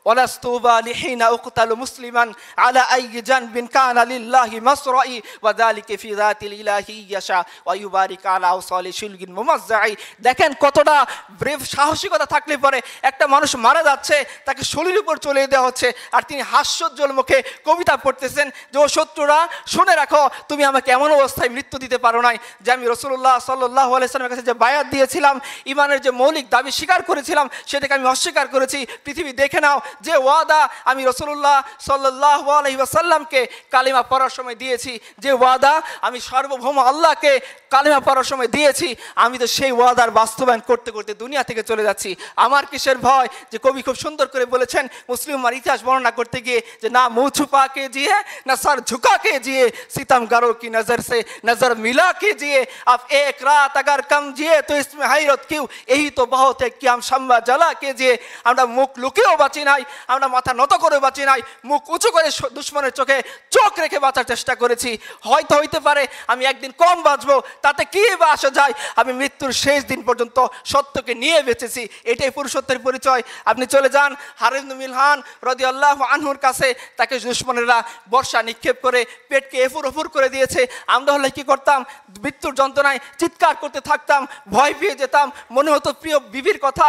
ولست أبالي حين أقتل مسلما على أي جنب كان لله مصرعي وذلك في ذات الإله يشاء ويبارك على أوصال شلق ممزع। দেখেন কতটা ব্রেভ, সাহসিকতা থাকলে পরে একটা মানুষ মারা যাচ্ছে, তাকে শরীরের উপর চলে দেওয়া হচ্ছে, আর তিনি হাস্যোজ্জ্বল মুখে কবিতা পড়তেছেন যে ও শত্রুরা শুনে রাখো, তুমি আমাকে এমন অবস্থায় মৃত্যু দিতে পারো নাই যে আমি রাসূলুল্লাহ সাল্লাল্লাহু আলাইহি ওয়াসাল্লামের কাছে যে বায়াত দিয়েছিলাম, ইমানের যে মৌলিক দাবি স্বীকার করেছিলাম, সেটাকে আমি অস্বীকার করেছি। পৃথিবী দেখে নাও যে ওয়াদা আমি রাসূলুল্লাহ সাল্লাল্লাহু আলাইহি ওয়াসাল্লামকে কালিমা পড়ার সময় দিয়েছি, যে ওয়াদা আমি সার্বভৌম আল্লাহকে কালিমা পড়ার সময় দিয়েছি, আমি তো সেই ওয়াদার বাস্তবায়ন করতে করতে দুনিয়া থেকে চলে যাচ্ছি। আমার কিসের ভয়? যে কবি খুব সুন্দর করে বলেছেন মুসলিমার ইতিহাস বর্ণনা করতে গিয়ে যে না মুँह छुपा के जिए ना सर झुका के जिए, सितमगारों की नजर से नजर मिला के जिए, अब एक रात अगर कम जिए तो इसमें हैरत क्यों, यही तो बहुत है कि हम शम्मा जला के जिए। আমরা মুখ লুকিয়েও বাঁচি নাই, আমরা মাথা নত করে বাঁচি নাই, মুখ উঁচু করে দুশ্মনের চোখে চোখ রেখে বাঁচার চেষ্টা করেছি। হয়তো হইতে পারে আমি একদিন কম বাঁচবো, তাতে কি বা আসা যায়, আমি মৃত্যুর শেষ দিন পর্যন্ত সত্যকে নিয়ে বেঁচেছি, এটাই পুরুষত্বের পরিচয়। আপনি চলে যান হারিস ইবনে মিলহান রাদিয়াল্লাহু আনহুর কাছে, তাকে দুশ্মনেরা বর্ষা নিক্ষেপ করে পেটকে এফুর ওফুর করে দিয়েছে। আমরা হলে কি করতাম, মৃত্যুর যন্ত্রণায় চিৎকার করতে থাকতাম, ভয় পেয়ে যেতাম, মনে হতো প্রিয় বিবির কথা,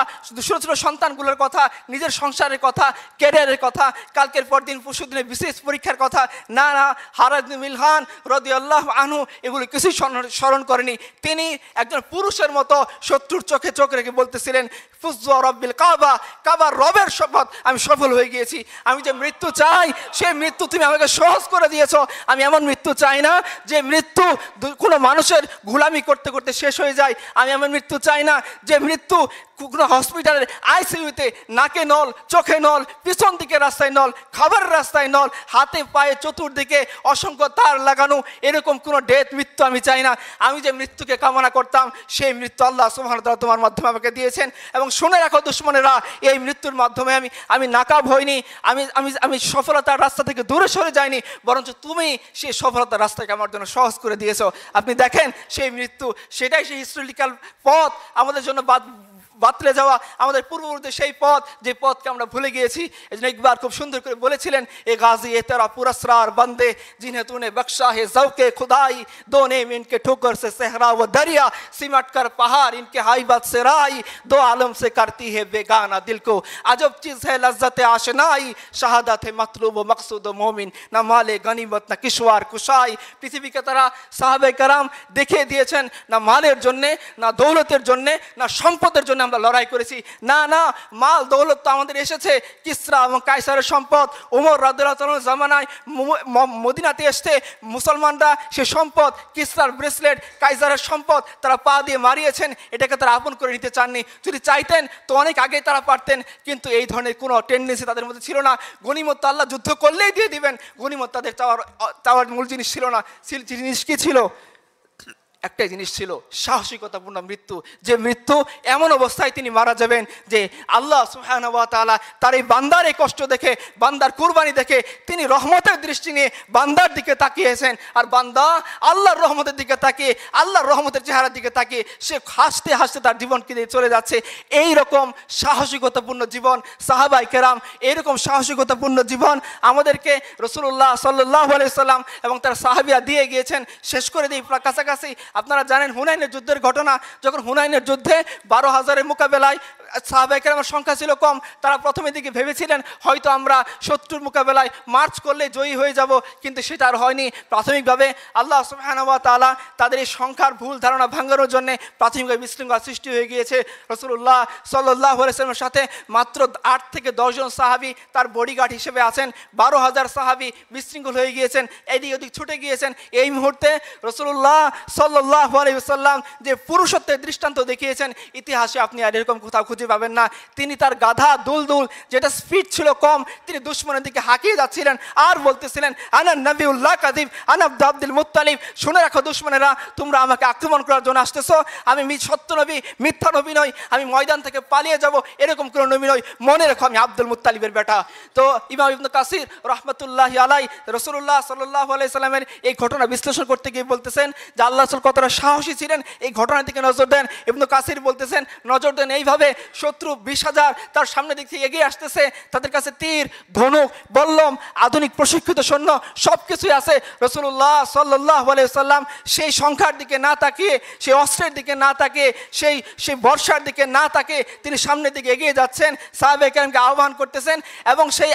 ছোট ছোট সন্তানগুলোর কথা, নিজের সংসারের কথা, ক্যারিয়ারের কথা, কালকের পর দিন পরশুদিনের বিশেষ পরীক্ষার কথা। না না, হারিস ইবনে মিলহান রাদিয়াল্লাহু আনহু এগুলো কিছুই স্মরণ করেনি। তিনি একজন পুরুষের মতো শত্রুর চোখে চোখ রেখে বলতেছিলেন ফুজ্জু রব্বিল কাবা, কাবার রবের শপথ আমি সফল হয়ে গিয়েছি। আমি যে মৃত্যু চাই সেই মৃত্যু তুমি আমাকে সহজ করে দিয়েছো। আমি এমন মৃত্যু চাই না যে মৃত্যু কোনো মানুষের গোলামি করতে করতে শেষ হয়ে যায়। আমি এমন মৃত্যু চাই না যে মৃত্যু কোনো হসপিটালের আইসিইউতে নাকে নল, চোখে নল, পিছন দিকে রাস্তায় নল, খাবারের রাস্তায় নল, হাতে পায়ে চতুর্দিকে অসংখ্য তার লাগানো, এরকম কোনো ডেথ মৃত্যু আমি চাই না। আমি যে মৃত্যুকে কামনা করতাম সেই মৃত্যু আল্লাহ সুবহানাহু ওয়া তাআলা তোমার মাধ্যমে আমাকে দিয়েছেন। এবং শুনে রাখো দুশ্মনেরা, এই মৃত্যুর মাধ্যমে আমি নাকাব হইনি, আমি সফলতার রাস্তা থেকে দূরে সরে যাইনি, বরঞ্চ তুমি সেই সফলতার রাস্তাকে আমার জন্য সহজ করে দিয়েছো। আপনি দেখেন সেই মৃত্যু, সেটাই সেই হিস্টোরিক্যাল পথ আমাদের জন্য বাতলে যাওয়া, আমাদের পূর্ববর্তী সেই পথ, যে পথকে আমরা ভুলে গিয়েছি। এই জন্য একবার খুব সুন্দর করে বলেছিলেন এ গাজী এ তেরা পুরস্রার বন্দে जिन्हें तूने बख्शा है ज़ौक़े खुदाई, दो नेम इनके ठोकर से सहरा व दरिया, सिमट कर पहाड़ इनके हाइबत से राई, दो आलम से करती है बेगाना दिल को अजब चीज़ है लज्जत आशनाई, शहादत है मतलूब व मकसूद व मोमिन, न माले गनीमत न किशवार कुशाई। পৃথিবীকে তারা সাহাবে কারাম দেখিয়ে দিয়েছেন না মালের জন্যে, না দৌলতের জন্যে, না সম্পদের জন্য আমরা লড়াই করেছি। না না, মাল দৌলত তো আমাদের এসেছে কিসরা এবং কায়সারের সম্পদ, ওমর রাদিয়াল্লাহু তাআলার জামানায় মদিনাতে এসে মুসলমানরা সে সম্পদ, কিসরার ব্রেসলেট, কায়সারের সম্পদ তারা পা দিয়ে মারিয়েছেন, এটাকে তারা আপন করে নিতে চাননি। যদি চাইতেন তো অনেক আগেই তারা পারতেন, কিন্তু এই ধরনের কোনো টেন্ডেন্সি তাদের মধ্যে ছিল না। গনিমত আল্লাহ যুদ্ধ করলেই দিয়ে দিবেন, গনিমত তাদের চাওয়ার মূল জিনিস ছিল না। জিনিস কি ছিল? একটাই জিনিস ছিল, সাহসিকতাপূর্ণ মৃত্যু। যে মৃত্যু এমন অবস্থায় তিনি মারা যাবেন যে আল্লাহ সুবহানাহু ওয়া তাআলা তার এই বান্দার এই কষ্ট দেখে, বান্দার কুরবানি দেখে তিনি রহমতের দৃষ্টি নিয়ে বান্দার দিকে তাকিয়েছেন, আর বান্দা আল্লাহর রহমতের দিকে তাকিয়ে, আল্লাহর রহমতের চেহারার দিকে তাকিয়ে সে হাসতে হাসতে তার জীবনকে দিয়ে চলে যাচ্ছে। এই রকম সাহসিকতাপূর্ণ জীবন সাহাবায়ে কেরাম, এইরকম সাহসিকতাপূর্ণ জীবন আমাদেরকে রাসূলুল্লাহ সাল্লাল্লাহু আলাইহি সাল্লাম এবং তার সাহাবীরা দিয়ে গিয়েছেন। শেষ করে দিই কাছাকাছি, আপনারা জানেন হুনাইনের যুদ্ধের ঘটনা। যখন হুনাইনের যুদ্ধে 12,000-এর মোকাবেলায় সাহাবায়ে কেরামের সংখ্যা ছিল কম, তারা প্রথমের দিকে ভেবেছিলেন হয়তো আমরা শত্রুর মোকাবেলায় মার্চ করলে জয়ী হয়ে যাব, কিন্তু সেটা আর হয়নি। প্রাথমিকভাবে আল্লাহ সুবহানাহু ওয়া তাআলা তাদের এই সংখ্যার ভুল ধারণা ভাঙানোর জন্য প্রাথমিকভাবে বিশৃঙ্খলা সৃষ্টি হয়ে গিয়েছে। রাসূলুল্লাহ সাল্লাল্লাহু আলাইহি ওয়াসাল্লামের সাথে মাত্র 8 থেকে 10 জন সাহাবী তার বডিগার্ড হিসেবে আছেন, 12,000 সাহাবী বিশৃঙ্খল হয়ে গিয়েছেন, এদিক ওদিক ছুটে গিয়েছেন। এই মুহূর্তে রাসূলুল্লাহ সাল্লাল্লাহু আলাইহি ওয়াসাল্লাম যে পুরুষত্বের দৃষ্টান্ত দেখিয়েছেন, ইতিহাসে আপনি আর এরকম কোথাও খুঁজে পাবেন না। তিনি তার গাধা দুলদুল, যেটা স্পিড ছিল কম, তিনি দুশমনের দিকে হাঁকিয়ে যাচ্ছিলেন আর বলতেছিলেন, আনা নবিউল্লাহ কাযিব আনা আব্দুল মুত্তালিব, শুনে রাখো দুশমনেরা, তোমরা আমাকে আক্রমণ করার জন্য আসতেছো, আমি সত্য নবী, মিথ্যা নবী নই, আমি ময়দান থেকে পালিয়ে যাব এরকম কোনো নবী নই, মনে রেখো আমি আব্দুল মুত্তালিবের বেটা। তো ইমাম ইবনে কাসির রাহমাতুল্লাহি আলাইহি রাসূলুল্লাহ সাল্লাল্লাহু আলাইহি সাল্লামের এই ঘটনা বিশ্লেষণ করতে গিয়ে বলতেছেন যে আল্লাহ রাসূল কতটা সাহসী ছিলেন, এই ঘটনার দিকে নজর দেন। ইবনে কাসির বলতেছেন, নজর দেন এইভাবে, শত্রু 20,000 তার সামনে দিক থেকে এগিয়ে আসতেছে, তাদের কাছে তীর, ধনুক, বল্লম, আধুনিক প্রশিক্ষিত সৈন্য সব কিছুই আছে। রাসূলুল্লাহ সাল্লাল্লাহু আলাইহি সাল্লাম সেই সংখ্যার দিকে না তাকিয়ে, সেই অস্ত্রের দিকে না তাকিয়ে, সেই বর্ষার দিকে না তাকিয়ে তিনি সামনের দিকে এগিয়ে যাচ্ছেন, সাহাবায়ে কেরামকে আহ্বান করতেছেন, এবং সেই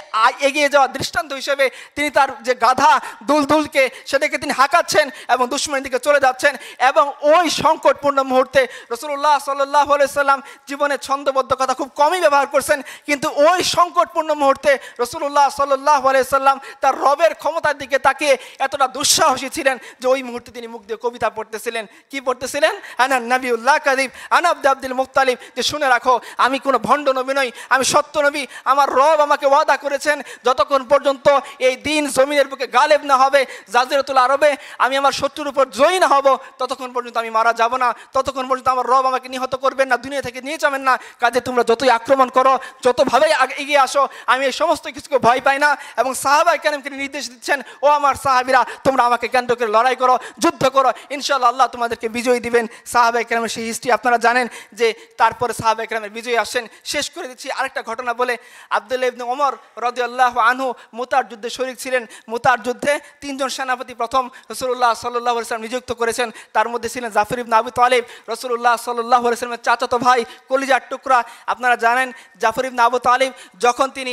এগিয়ে যাওয়া দৃষ্টান্ত হিসেবে তিনি তার যে গাধা দুলদুলকে সেটাকে তিনি হাঁকাচ্ছেন এবং দুশমনের দিকে চলে যাচ্ছেন। এবং ওই সংকটপূর্ণ মুহূর্তে রাসূলুল্লাহ সাল্লাল্লাহু আলাইহি সাল্লাম জীবনে ছন্দবদ্ধ কথা খুব কমই ব্যবহার করছেন, কিন্তু ওই সংকটপূর্ণ মুহূর্তে রাসূলুল্লাহ সাল্লাল্লাহু আলাইহি সাল্লাম তার রবের ক্ষমতার দিকে তাকিয়ে এতটা দুঃসাহসী ছিলেন যে ওই মুহূর্তে তিনি মুখ দিয়ে কবিতা পড়তেছিলেন। কি পড়তেছিলেন? আনা নবিউল্লাহ কাযিব আনা আব্দুল মুত্তালিব, যে শুনে রাখো আমি কোনো ভণ্ড নবী নই, আমি সত্য নবী, আমার রব আমাকে ওয়াদা করেছেন যতক্ষণ পর্যন্ত এই দিন জমিনের বুকে গালেব না হবে, জাজিরাতুল আরবে আমি আমার শত্রুর উপর জয়ী না হব, ততক্ষণ পর্যন্ত আমি মারা যাব না, ততক্ষণ পর্যন্ত আমার রব আমাকে নিহত করবেন না, দুনিয়া থেকে নিয়ে যাবেন না। কাজে তোমরা যতই আক্রমণ করো, যতভাবেই এগিয়ে আসো, আমি এই সমস্ত কিছুকে ভয় পাই না। এবং সাহাবায়ে কেরামকে নির্দেশ দিচ্ছেন, ও আমার সাহাবীরা, তোমরা আমাকে কেন্দ্র করে লড়াই করো, যুদ্ধ করো, ইনশাআল্লাহ আল্লাহ তোমাদেরকে বিজয়ী দিবেন। সাহাবায়ে কেরামের সেই হিস্ট্রি আপনারা জানেন যে তারপরে সাহাবায়ে কেরামের বিজয়ী আসেন। শেষ করে দিচ্ছি আরেকটা ঘটনা বলে, আব্দুল্লাহ ইবনে ওমর রাদিয়াল্লাহু আনহু মুতার যুদ্ধে শরীক ছিলেন। মুতার যুদ্ধে 3 জন সেনাপতি প্রথম রাসূলুল্লাহ সাল্লাল্লাহু আলাইহি ওয়াসাল্লাম নিযুক্ত করেছেন, তার মধ্যে ছিলেন জাফর ইবনে আবু তালিব, রাসূলুল্লাহ সাল্লাল্লাহু আলাইহি ওয়াসাল্লামের চাচাতো ভাই, কলিজার টুকরা। আপনারা জানেন জাফর ইবনে আবু তালিব যখন তিনি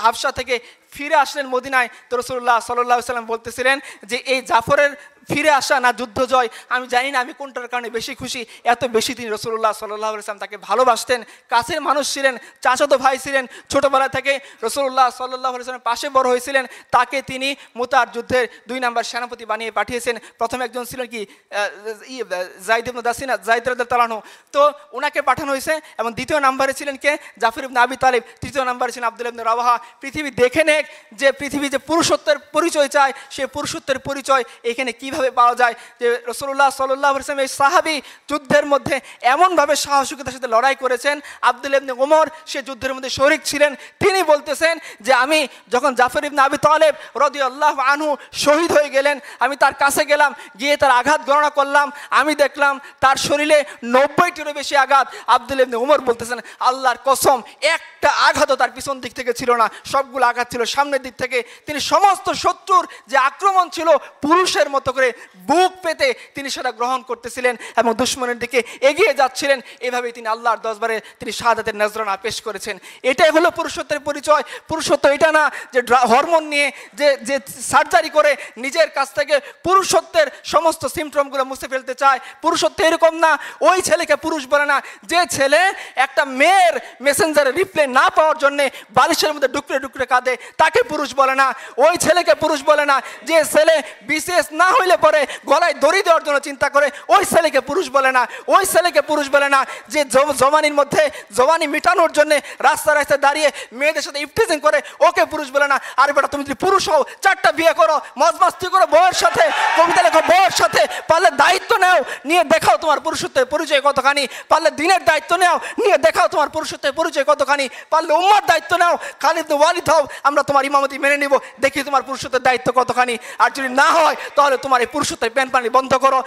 হাবশা থেকে ফিরে আসলেন মদিনায়, তো রাসূলুল্লাহ সাল্লাল্লাহু আলাইহি ওয়াসাল্লাম বলতেছিলেন যে এই জাফরের ফিরে আসা না যুদ্ধ জয়, আমি জানি না আমি কোনটার কারণে বেশি খুশি। এত বেশি তিনি রাসূলুল্লাহ সাল্লাল্লাহু আলাইহি ওয়াসাল্লাম তাকে ভালোবাসতেন, কাছের মানুষ ছিলেন, চাচাতো ভাই ছিলেন, ছোটবেলা থেকে রাসূলুল্লাহ সাল্লাল্লাহু আলাইহি ওয়াসাল্লামের পাশে বড় হয়েছিলেন। তাকে তিনি মুতার যুদ্ধের 2 নম্বর সেনাপতি বানিয়ে পাঠিয়েছেন। প্রথম একজন ছিলেন কি যায়েদ ইবনে দাসিনা, যায়েদ রাদিয়াল্লাহু আনহু, তো ওনাকে পাঠানো হয়েছে। এবং দ্বিতীয় নম্বরে ছিলেন কে? জাফর ইবনে আবি তালিব। তৃতীয় নম্বরে ছিলেন আব্দুল্লাহ ইবনে রাওয়াহা। পৃথিবী দেখে নেক যে পৃথিবী যে পুরুষত্বের পরিচয় চায়, সেই পুরুষত্বের পরিচয় এখানে কিভাবে পাওয়া যায়। যে রাসূলুল্লাহ সাল্লাল্লাহু আলাইহি ওয়াসাল্লাম এই সাহাবী যুদ্ধের মধ্যে এমনভাবে সাহসিকতার সাথে লড়াই করেছেন, আব্দুল্লাহ ইবনে ওমর সে যুদ্ধের মধ্যে শরীক ছিলেন। তিনি বলতেছেন যে আমি যখন জাফর ইবনে আবি তালিব রাদিয়াল্লাহু আনহু শহীদ হয়ে গেলেন, আমি তার কাছে গেলাম, গিয়ে তার আঘাত গণনা করলাম, আমি দেখলাম তার শরীরে 90টিরও বেশি আঘাত। আব্দুল্লাহ ইবনে ওমর বলতেছেন, আল্লাহর কসম একটা আঘাতও তার পিছন দিক থেকে ছিল না, সবগুলো আঘাত ছিল সামনের দিক থেকে। তিনি সমস্ত শত্রুর যে আক্রমণ ছিল পুরুষের মতো করে বুক পেতে তিনি সেটা গ্রহণ করতেছিলেন এবং দুশমনের দিকে এগিয়ে যাচ্ছিলেন। এভাবেই তিনি আল্লাহর দরবারে তিনি শাহাদাতের নজরানা পেশ করেছেন। এটাই হলো পুরুষত্বের পরিচয়। পুরুষত্ব এটা না যে হরমোন নিয়ে যে সার্জারি করে নিজের কাছ থেকে পুরুষত্বের সমস্ত সিমটমগুলো মুছে ফেলতে চায়। পুরুষত্ব এরকম না। ওই ছেলেকে পুরুষ বলে না যে ছেলে একটা মেয়ের মেসেঞ্জারে রিপ্লাই না পাওয়ার জন্যে বালিশের মধ্যে ডুকরে ডুকরে কাঁদে, তাকে পুরুষ বলে না। ওই ছেলেকে পুরুষ বলে না যে ছেলে বিশেষ না হইলে পরে গলায় দড়ি দেওয়ার জন্য চিন্তা করে, ওই ছেলেকে পুরুষ বলে না। ওই ছেলেকে পুরুষ বলে না যে জওয়ানির মধ্যে জওয়ানি মিটানোর জন্য রাস্তা রাস্তায় দাঁড়িয়ে মেয়েদের সাথে ইফটিজিং করে, ওকে পুরুষ বলে না। আর বেটা তুমি যদি পুরুষ হও 4টা বিয়ে করো, মজমাস্তি করো বউয়ের সাথে, কবিতা লেখো বউয়ের সাথে, পারলে দায়িত্ব নাও, নিয়ে দেখাও তোমার পুরুষত্বের পরিচয় কতখানি। পারলে দিনের দায়িত্ব নাও, নিয়ে দেখাও তোমার পুরুষত্বের পরিচয় কতখানি। পারলে উম্মার দায়িত্ব নাও, খালিদ ইবনে ওয়ালিদ হও, আমরা তোমার ইমামতি মেনে নিব, দেখি তোমার পুরুষত্বের দায়িত্ব কতখানি। আর যদি না হয় তাহলে তোমার এই পুরুষত্বের প্যান পানি বন্ধ করো।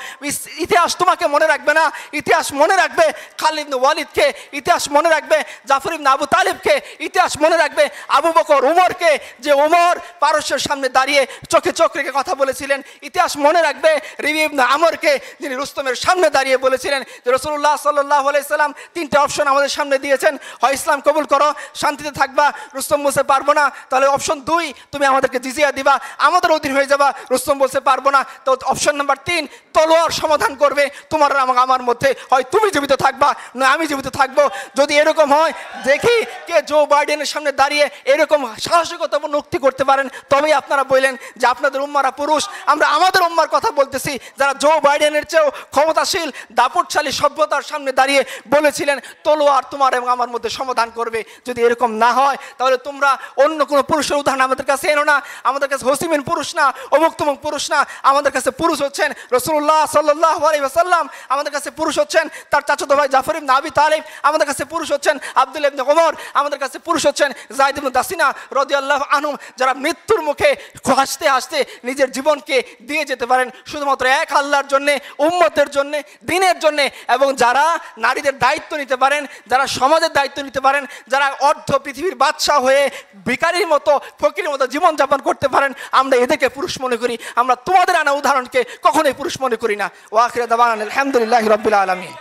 ইতিহাস তোমাকে মনে রাখবে না, ইতিহাস মনে রাখবে খালিদ ইবনে ওয়ালিদকে, ইতিহাস মনে রাখবে জাফর ইবনে আবু তালিবকে, ইতিহাস মনে রাখবে আবু বকর উমরকে, যে উমর পারস্যের সামনে দাঁড়িয়ে চোখে চোখ রেখে কথা বলেছিলেন। ইতিহাস মনে রাখবে রিবি ইবনে আমরকে, যিনি রুস্তমের সামনে দাঁড়িয়ে বলেছিলেন যে রাসূলুল্লাহ সাল্লাল্লাহু আলাইহি সাল্লাম তিনটা অপশন আমাদের সামনে দিয়েছেন, হয় ইসলাম কবুল করো, শান্তিতে থাকবা, রুস্তম বলছে পারবো না, তাহলে অপশন 2 তুমি আমাদেরকে জিজিয়া দিবা, আমাদের অধীন হয়ে যাবা। রুস্তম বলছে পারবো না, তো অপশন নাম্বার 3 তলোয়ার সমাধান করবে তোমার আর আমার মধ্যে, হয় তুমি জীবিত থাকবা না আমি জীবিত থাকবো। যদি এরকম হয় দেখি কে জো বাইডেনের সামনে দাঁড়িয়ে এরকম সাহসিকতাপূর্ণ উক্তি করতে পারেন, তবেই আপনারা বললেন যে আপনাদের উম্মারা পুরুষ। আমরা আমাদের উম্মার কথা বলতেছি, যারা জো বাইডেনের চেয়েও ক্ষমতাশীল দাপটশালী সভ্যতার সামনে দাঁড়িয়ে বলেছিলেন তলোয়ার তোমার এবং আমার মধ্যে সমাধান করবে। যদি এরকম না হয় তাহলে তোমরা অন্য কোনো পুরুষের উদাহরণ আমাদের কাছে এনো না। আমাদের কাছে হোসিমিন পুরুষ না, অমুক তমুক পুরুষ না, আমাদের কাছে পুরুষ হচ্ছেন রাসূলুল্লাহ সাল্লাল্লাহু আলাইহি ওয়াসাল্লাম, আমাদের কাছে পুরুষ হচ্ছেন তার চাচাতো ভাই জাফর ইবনে আবি তালিব, আমাদের কাছে পুরুষ হচ্ছেন আব্দুল্লাহ ইবনে ওমর, আমাদের কাছে পুরুষ হচ্ছেন যায়েদ ইবনে দাসিনা রাদিয়াল্লাহু আনহুম, যারা মৃত্যুর মুখে হাসতে হাসতে নিজের জীবনকে দিয়ে যেতে পারেন শুধুমাত্র এক আল্লাহর জন্য, উম্মতের জন্য, দ্বীনের জন্য, এবং যারা নারীদের দায়িত্ব নিতে পারেন, যারা সমাজের দায়িত্ব নিতে পারেন, যারা অর্ধ পৃথিবীর বাদশা হয়ে ভিখারির মতো ফকিরের মতো জীবনযাপন করতে পারেন, আমরা এদেরকে পুরুষ মনে করি। আমরা তোমাদের আনা উদাহরণকে কখনোই পুরুষ মনে করি না। ওয়া আখিরু দাওয়ানা আলহামদুলিল্লাহি রাব্বিল আলামিন।